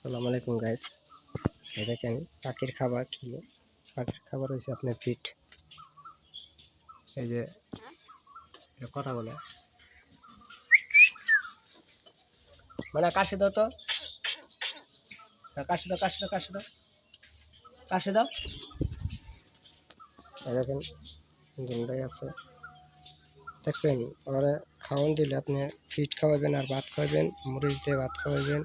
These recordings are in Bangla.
আসসালামু আলাইকুম গাইস। এই দেখেন পাখির খাবার কি। পাখির খাবার হয়েছে আপনার ফিট। এই যে কথা বলে মানে কাশি দাও তো, কাশি দাও কাশি দাও কাশি দাও কাশি দাও। এই দেখেন দুটাই আছে, দেখছেন? ওরা খাওয়ান দিলে আপনি ফিট খাওয়াবেন আর ভাত খাওয়াবেন, মরিচ দিয়ে ভাত খাওয়াবেন,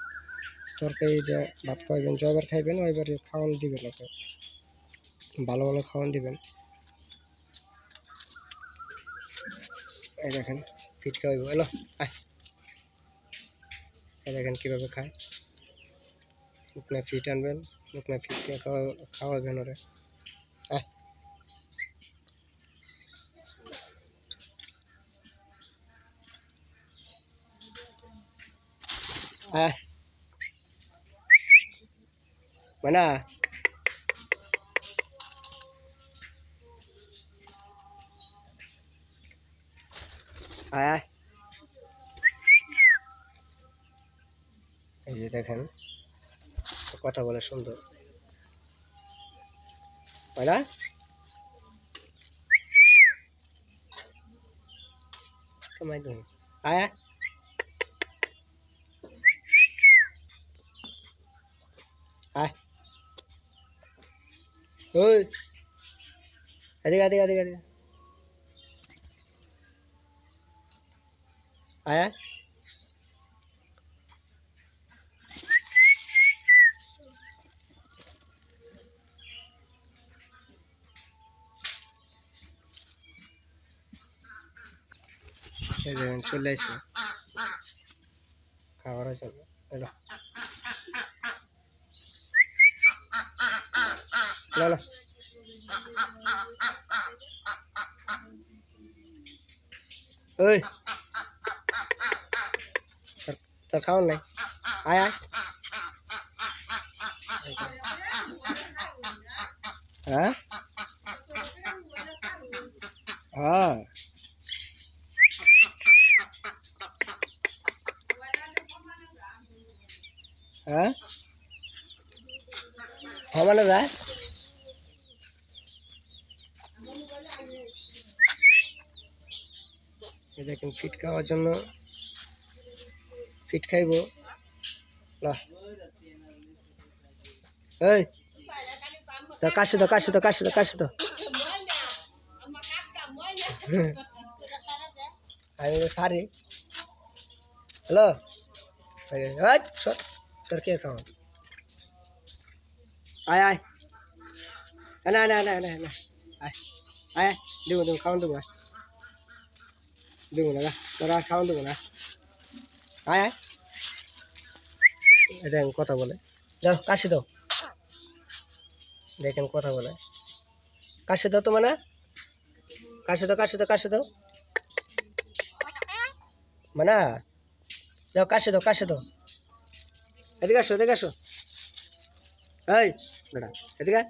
তরকারি দিয়ে ভাত খাওয়াবেন, যবার খাইবেন ওইবারে খাওয়ান দিবেন। ওকে ভালো ভালো খাওয়ান দিবেন। এই দেখেন ফিট খাওয়াইব। এলো এই দেখেন কীভাবে খায়। আপনি ফিট আনবেন, আপনি ফিট দিয়ে খাওয়াবেন ওরে। মানে এই যে দেখেন কথা বলে সুন্দর, তাই না? কমাই দিন। আয় আয় ওই এদিকে এদিকে এদিকে এদিকে আয়। এই দেখেন চলে আসছে খাবারের জন্য। এলো না না ওই তোর খাওয়ার নাই। আয় আয়। হ্যাঁ হ্যাঁ হ্যাঁ মানে যায়। দেখেন ফিট খাওয়ার জন্য ফিট খাইব না। এই তো কাশি দাও কাশি দাও কাশি দাও কাশি দাও। আমি সারি। হ্যালো তোর কে খাওয়া? আয় আয় না না না না না আয় আয় দেবো দেবো খাওয়ান দেবো দেবো না তোরা খাওয়ান দেবো না। আয় আয় দেখেন কথা বলে। যাও কাশি দাও। দেখেন কথা বলে কাশি দাও তো মানে কাশি দাও কাশি দাও কাশি দাও মানে যাও কাশি দাও কাশি দাও। এদিকে আসো এদিকে আসো। এই বেটা এদিকে।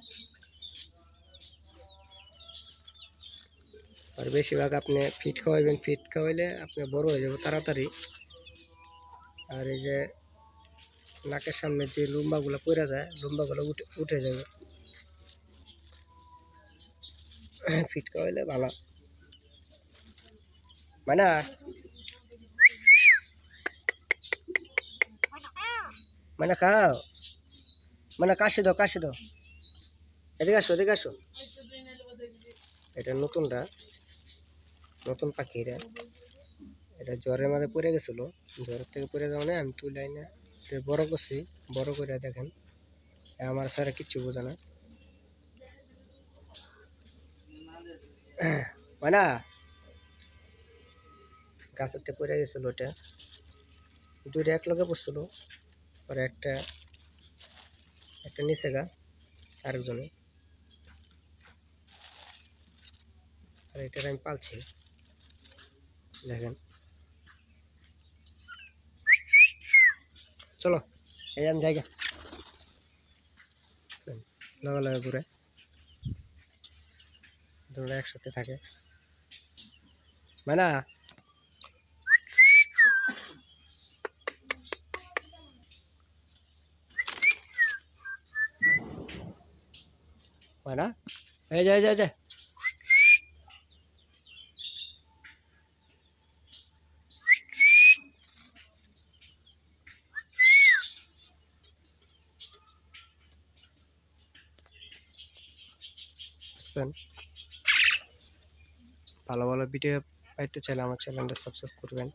আর বেশিরভাগ আপনি ফিট খাওয়াইবেন, ফিট খাওয়াইলে আপনি বড় হয়ে যাবে তাড়াতাড়ি। আর এই যে নাকের সামনে যে লম্বাগুলো পড়ে যায়, লম্বাগুলো উঠে যাবে। ফিট খাওয়াইলে ভালো। মানে মানে খাও মানে কাশি দাও কাশি দাও। এদিকে আসো এদিকে আসো। এটা নতুনটা, নতুন পাখি এটা। এটা জ্বরের মাঝে পড়ে গেছিল, জ্বরের থেকে পড়ে যাওয়া আমি তুলাই না বড় করছি। বড় করে দেখেন আমার স্যার কিচ্ছু বোঝে না। মানে গাছের থেকে পড়ে গেছিল, ওটা দুইটা এক লগে পড়ছিল। পরে একটা একটা নিচে গা আরেকজনে। আর এটার আমি পালছি দেখেন। চলো এই আমি জায়গা লগা লগা ঘুরে দুটো একসাথে থাকে। মানে হয় না? এই যা যা যা ভালো ভালো ভিডিও পাইতে চাইলে আমার চ্যানেলটা সাবস্ক্রাইব করবেন।